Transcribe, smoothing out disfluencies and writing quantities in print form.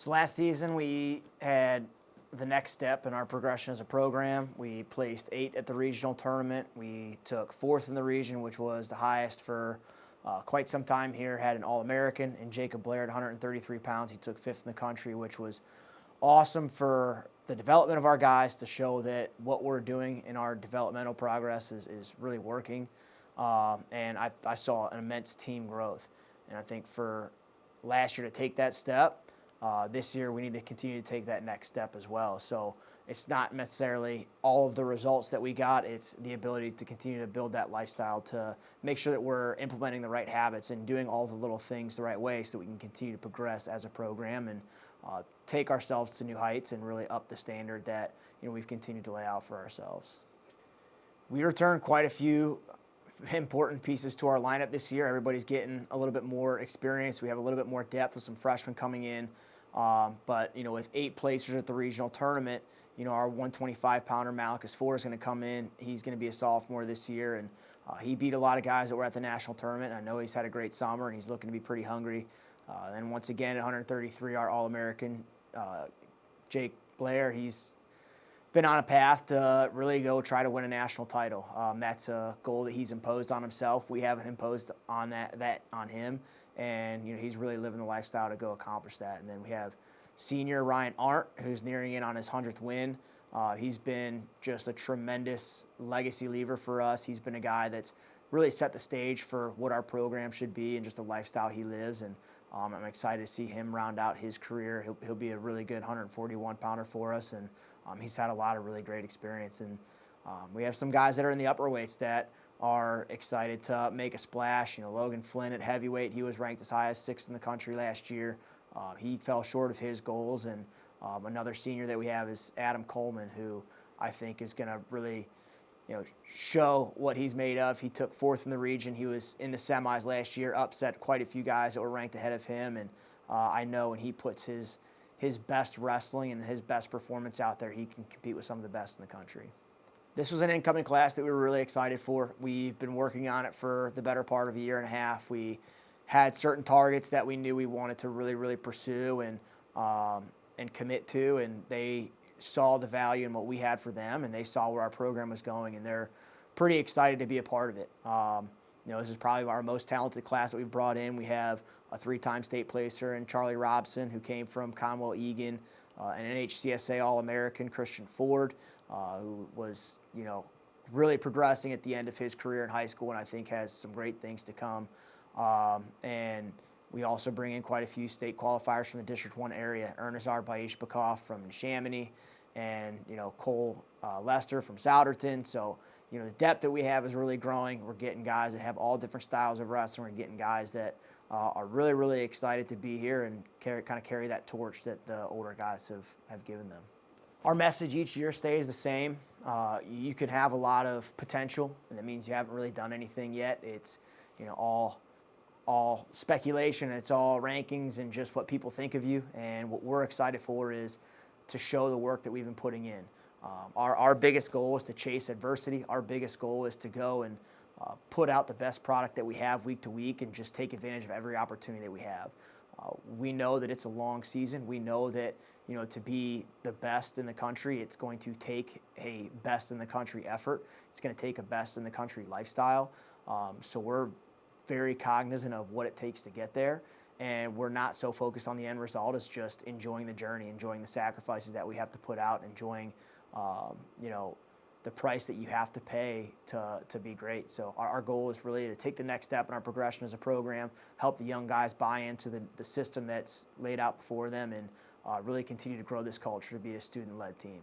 So last season we had the next step in our progression as a program. We placed 8th at the regional tournament. We took 4th in the region, which was the highest for quite some time here. Had an All-American in Jacob Blair at 133 pounds. He took 5th in the country, which was awesome for the development of our guys to show that what we're doing in our developmental progress is really working. And I saw an immense team growth. And I think for last year to take that step, this year we need to continue to take that next step as well. So it's not necessarily all of the results that we got, it's the ability to continue to build that lifestyle, to make sure that we're implementing the right habits and doing all the little things the right way so that we can continue to progress as a program and take ourselves to new heights and really up the standard that we've continued to lay out for ourselves. We returned quite a few important pieces to our lineup this year. Everybody's getting a little bit more experience. We have a little bit more depth with some freshmen coming in. But with 8 placers at the regional tournament, our 125-pounder Malachus Ford is going to come in. He's going to be a sophomore this year, and he beat a lot of guys that were at the national tournament. I know he's had a great summer, and he's looking to be pretty hungry. And once again, at 133, our All-American Jake Blair, he's been on a path to really go try to win a national title. That's a goal that he's imposed on himself. We haven't imposed on that on him, and he's really living the lifestyle to go accomplish that. And then we have senior Ryan Arndt, who's nearing in on his 100th win. He's been just a tremendous legacy leaver for us. He's been a guy that's really set the stage for what our program should be and just the lifestyle he lives. And I'm excited to see him round out his career. He'll be a really good 141-pounder for us, and he's had a lot of really great experience. And we have some guys that are in the upper weights that are excited to make a splash. Logan Flynn at heavyweight, he was ranked as high as 6th in the country last year. He fell short of his goals. And another senior that we have is Adam Coleman, who I think is going to really show what he's made of. He took 4th in the region. He was in the semis last year, upset quite a few guys that were ranked ahead of him. And I know when he puts his best wrestling and his best performance out there, he can compete with some of the best in the country. This was an incoming class that we were really excited for. We've been working on it for the better part of a year and a half. We had certain targets that we knew we wanted to really, really pursue and commit to, and they saw the value in what we had for them, and they saw where our program was going, and they're pretty excited to be a part of it. This is probably our most talented class that we've brought in. We have a 3-time state placer in Charlie Robson, who came from Conwell Egan, an NHCSA All-American, Christian Ford, who was, really progressing at the end of his career in high school, and I think has some great things to come. And we also bring in quite a few state qualifiers from the District 1 area. Ernazar Baishbakov from Chamonix, and Cole Lester from Souderton. So the depth that we have is really growing. We're getting guys that have all different styles of wrestling. We're getting guys that are really, really excited to be here and carry that torch that the older guys have given them. Our message each year stays the same. You can have a lot of potential, and that means you haven't really done anything yet. It's all speculation. It's all rankings and just what people think of you. And what we're excited for is to show the work that we've been putting in. Our biggest goal is to chase adversity. Our biggest goal is to go and put out the best product that we have week to week and just take advantage of every opportunity that we have. We know that it's a long season. We know that to be the best in the country, it's going to take a best in the country effort. It's going to take a best in the country lifestyle. So we're very cognizant of what it takes to get there, and we're not so focused on the end result. It's just enjoying the journey, enjoying the sacrifices that we have to put out, enjoying the price that you have to pay to be great. So our goal is really to take the next step in our progression as a program, help the young guys buy into the system that's laid out before them, and really continue to grow this culture to be a student-led team.